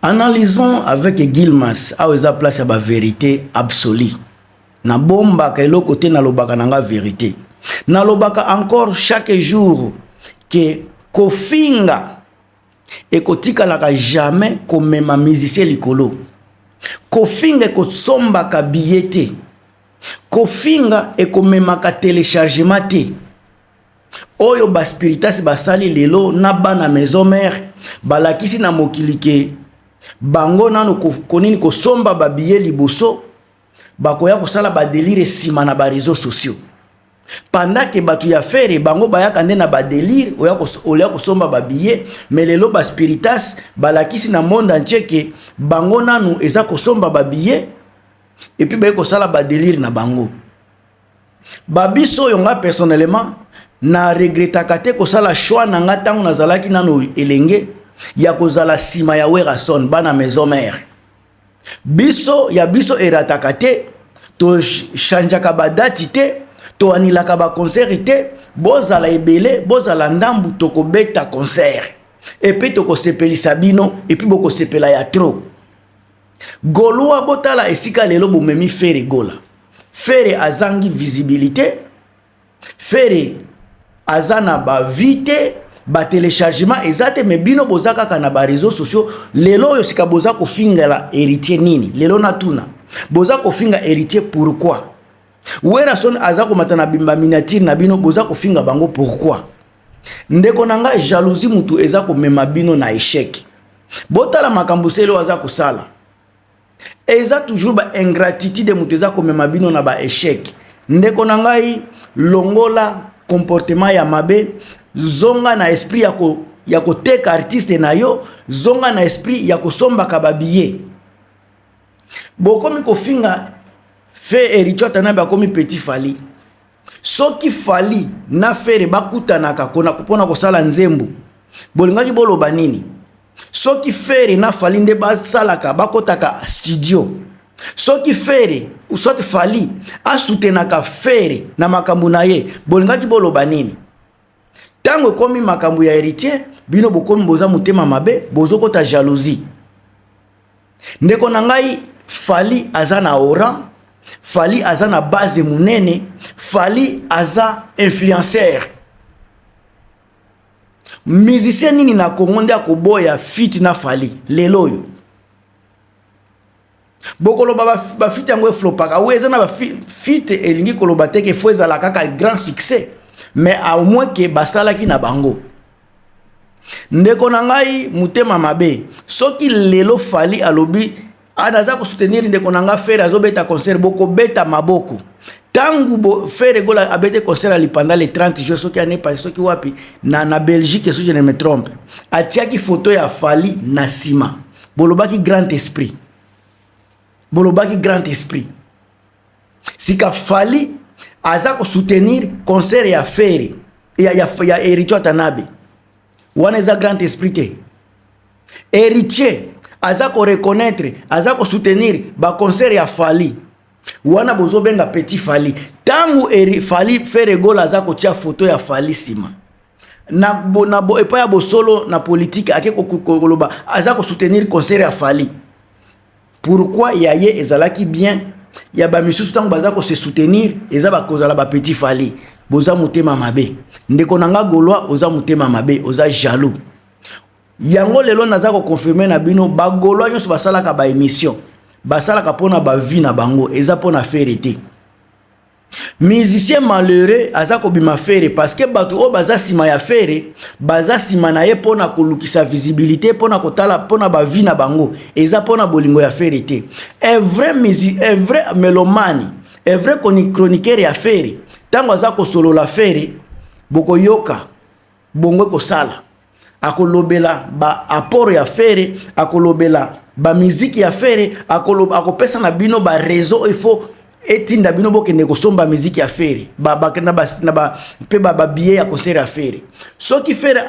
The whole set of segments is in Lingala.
Analysons avec Gilmas a eza place à la vérité absolue. Na bomba ka elo côté na lobaka nanga vérité. Na lobaka encore chaque jour que kofinga et kotika la jamais comme ma musicien likolo. Kofinga ko somba ka billet. Kofinga et comme ma ka téléchargement te. Oyo ba spiritas basali lelo na bana maison mère balakisi na mokilike bango nano konini ko somba ba billet liboso bakoya ko sala ba délire sima na ba réseaux sociaux pendant que batu ya faire bango bayaka nde na ba délire oya ko somba ba billet mais lelo ba spiritas balakisi na monde entier que bango nano eza ko somba ba billet et puis ba ko sala ba délire na bango babiso yonga personnellement na regretaka te kosala choix na nga tango nazalaki nano elenge ya kozala sima ya Werason bana maison mère biso ya biso erataka te to changeaka ba date te to anilaka ba concert te bozala ebele bozala ndambu tokobeta concert et puis tokosepelisa bino et puis bokosepela ya trop Goloa botala esika lelo bomemi fere gola fere azangi visibilité fere azana ba vite ba téléchargement ezate me bino bozaka kana ba réseaux sociaux lelo yo sika boza ko fingala héritier nini lelo natuna boza ko finga héritier pourquoi Werason azako matana bimba miniature na bino boza ko finga bango pourquoi ndeko nanga jalousie mutu ezako mema bino na échec botala makambo selo azako sala eza toujours ba ingratitude mutu ezako mema bino na ba échec ndeko nangai longola comportement ya mabe zonga na esprit ya ko teka artiste na yo zonga na esprit ya ko somba ka babiye bokomi ko finga fe erichota na ba komi petit fali soki fali na fere bakuta na kakona kupona ko sala nzembo bolingaki boloba nini soki fere na fali nde ba salaka bakotaka studio soki fere usoti fali asutenaka fere na makambu na ye bolingaki boloba nini tango komi makambu ya héritier bino bokomi boza mutema mabe bozoko ta jalousie ndeko na ngai fali azana aura fali azana base munene fali aza influenceur musicien nini na Congo nde akoboya fit na fali lelo yo bokolo ba fit yango flopaka weza na ba fit elingi koloba teke fweza la kaka grand succès mais au moins que basala ki na bango ndeko na ngai mutema mabe soki lelo fali alobi anaza ko soutenir ndeko na nga faire azobeta concert boko beta maboko tangu bo faire gola abete concert ali pendant les 30 jours soki ane pas soki wapi na Belgique si je ne me trompe atiaki photo ya fali na sima bolobaki grand esprit sika fali aza ko soutenir concert ya fere ya héritier tanabe wana eza grand esprit te héritier aza ko reconnaître aza ko soutenir ba concert ya fali wana bozo benga petit fali tangu fali fere gola aza ko tia photo ya fali sima na epa ya bosolo na politique ake kokoloba aza ko soutenir concert ya fali pourquoi yaye ezalaki bien ya ba misusu tango baza ko se soutenir eza ba kozala ba petit fali boza mutema mabe ndeko nanga Goloa oza mutema mabe oza jaloux yango lelo naza ko confirmer na bino ba Goloa nyoso basala ka ba émission basala ka pona ba vie na bango eza pona faire te musicien malheureux aza ko bima faire parce que batu o baza sima ya faire baza sima na ye pona kolukisa visibilité pona kotala pona ba vie na bango eza pona bolingo ya faire te un vrai mélomane un vrai chroniqueur ya faire tango aza ko solo la faire boko yoka bongo ko sala akolobela ba apport ya faire akolobela ba musique ya faire akopesa na bino ba réseau il faut etinda bino bokende ko somba musique ya faire ba pe ba billet ya concert ya faire soki faire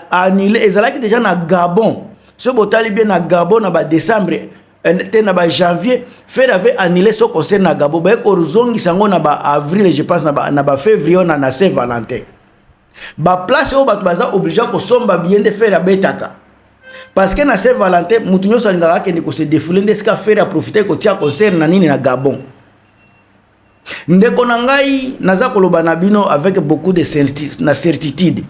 annulé ezalaki déjà na Gabon so botali bien na Gabon na ba décembre te na ba janvier faire avait annulé ce concert na Gabon ba ko zongi sango na ba avril je pense na ba février na Saint-Valentin ba place o bato baza obligé ko somba bien de faire betaka parce que na Saint-Valentin mutu nyoso alingaka kende ko se défouler ndeska faire profiter ko tia concert na nini na Gabon. Ndeko na ngai naza koloba na bino avec beaucoup de certitude.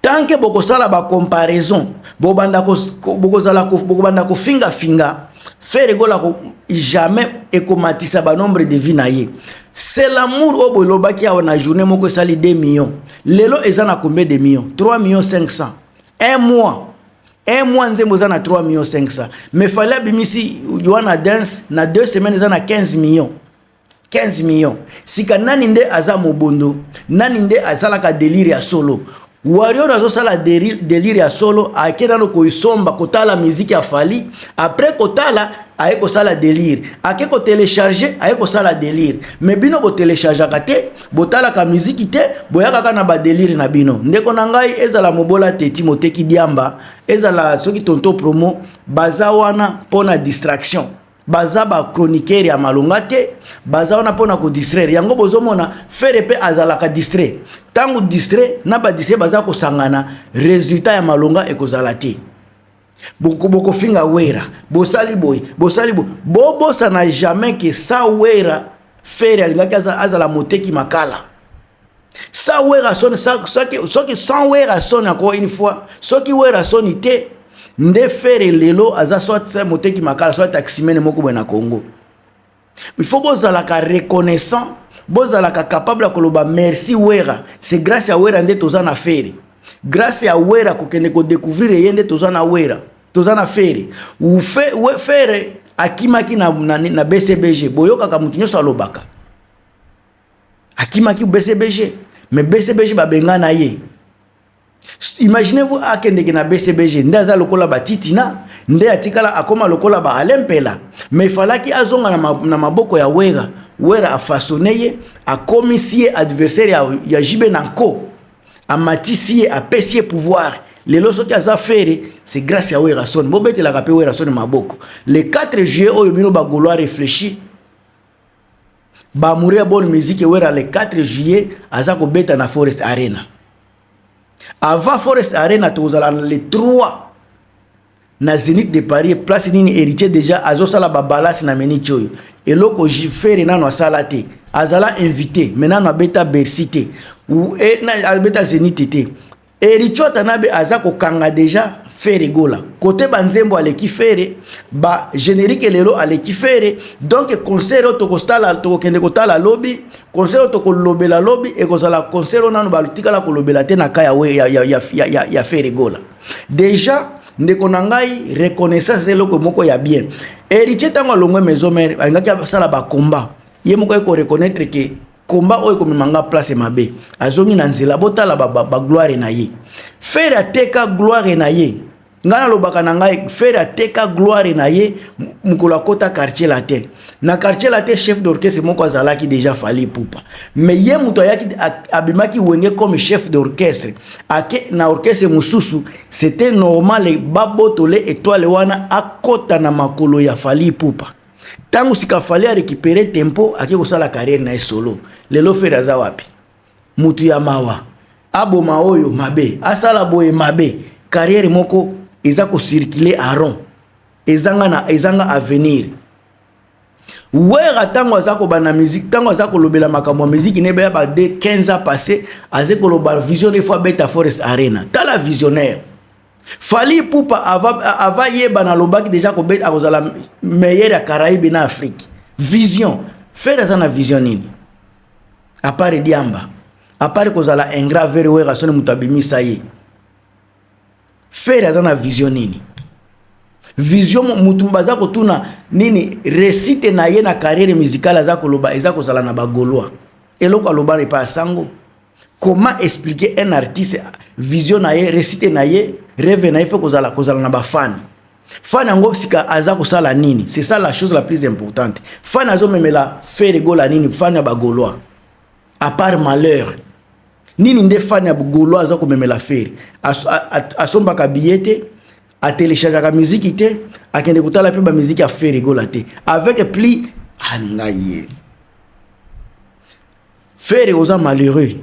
Tant que boko sala ba comparaison, bobanda ko finga faire gola ko jamais ekomatisa ba nombre de vie na ye. C'est l'amour au boloba qui a na journée moko sali 2 millions. Lelo ezana combien de millions? 3 millions 500. Un mois nzembo zana 3 millions 500. Mais fallait bimisi Yohana dance na 2 semaines zana 15 millions. 15 millions. Sika nani nde aza mobondo, nani nde azala ka délire ya solo. Warrior azo sala délire ya solo, akena no ko isomba kotala musique ya Fally, après kotala aye ko sala délire. Ake ko télécharger aye ko sala délire. Mais bino bo télécharger kate, botala ka musique te, boyaka kana ba délire na bino. Ndeko na ngai ezala mobola teti moteki diamba, ezala soki tonto promo, baza wana pona distraction. Baza ba chroniqueur ya malonga te, baza wana pona ko distraire. Yango bozomona faire pe azala ka distraire. Tango distraire na ba distraire baza ko sangana, résultat ya malonga ekozala te. Boko finga wera, bosali boy. Bobo ça n'a jamais que ça wera faire alingaki azala moteki makala. Ça wera son soki sans wera son encore une fois, soki wera son ite nde faire lelo aza soit moteki makala soit taximene moko bena Congo. Il faut bozala ka reconnaissant, bozala ka capable koloba merci wera. C'est grâce à wera nde tozana faire. Grâce à wera ko kende ko découvrir yende tozana wera. Tozana faire. Ou faire akimaki na BCBG. Boyoka ka mutu nyoso alobaka. Akimaki BCBG. Mais BCBG ba benga na ye. Imaginez-vous akende na BCBG ndaza lokola batitina nde atikala akoma lokola ba alempela mais falaki azonga na maboko ya wera afasoneye akomisie adversaire ya Jibe Nanko amatisie apesie pouvoir lelo soki aza faire c'est grâce à wera son bobetela ka pe wera son maboko le 4 juillet oyo bino ba golo réfléchi ba mourir bonne musique wera le 4 juillet aza ko beta na Forest Arena. Avant Forest Arena, tozala les 3 na Zénith de Paris, place nini héritier déjà azosala babalas na meni choyo. Et loko jifere nano salate. Azala invité, maintenant na beta Bercy te. Ou na beta Zénith te. Héritier tanabe azako kanga déjà faire gola. Côté banzembo aleki faire, ba générique lelo aleki faire. Donc concert to kostala to kende kotala lobby, concert to kolobela lobby e kozala concert nanu balutika la kolobela te na kaya we ya faire gola. Déjà ndeko nangai reconnaissance eloko moko ya bien. Héritier tango longwe maison mère alingaki sala ba combat. Ye moko ko reconnaître que combat oyo ko manga place mabe. Azongi na nzela botala ba gloire na ye. Faire ateka gloire na ye. Ngana lobaka na ngai faire ateka gloire na ye mukola kota quartier latin. Na quartier latin chef d'orchestre moko azalaki déjà Fally Ipupa. Mais ye muto yaki abimaki wenge comme chef d'orchestre. Ake na orchestre mususu c'était normal babotole étoile wana akota na makolo ya Fally Ipupa. Tangu sika Fally a récupérer tempo ake kosala carrière na solo. Lelo faire aza wapi? Mutu ya mawa. Aboma oyo mabe, asala boye mabe. Carrière moko eza ko circuler à rond. Ezanga avenir. Wera tango azako bana musique, tango azako lobela makambo musique nebe ba de 15 ans passé, azako loba vision des fois beta Forest Arena. Tala visionnaire. Fally Ipupa ava yeba na lobaki déjà ko beta akozala meilleur ya Caraïbes na Afrique. Vision. Faire ça na vision nini? À part diamba. À part kozala ingrat vers wera sone mutabimi saye. Faire ça na vision nini? Vision mutumbaza ko tuna nini récite na ye na carrière musicale azako loba ezako zala na bagoloa. Eloko loba ne pas sango. Comment expliquer un artiste vision na ye récite na ye rêve na ye faut kozala na ba fan. Fan ngo sika azako sala nini? C'est ça la chose la plus importante. Fan azo memela faire gola nini fan ya bagoloa. À part malheur. Nini nde fan ya bagoloa azako memela faire. Asomba ka billet a télécharger la musique te a kende kutala pe ba musique a faire rigola te avec pli angaye faire oza malheureux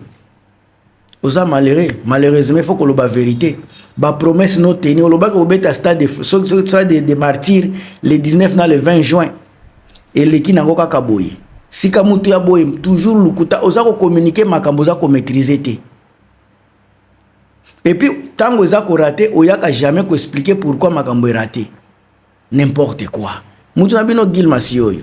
oza malheureux. Malheureusement, il faut que la vérité. Ba promesse non tenue. On va stade de martyrs le 19 na le 20 juin. Et le qui n'a pas kaboye. Si kamutu ya boye toujours lukuta oza ko communiquer makambo za ko maîtriser te. Et puis tant oza ko raté oyaka jamais ko expliquer pourquoi makambo est raté. N'importe quoi. Mutu na bino Gilmas yoyo.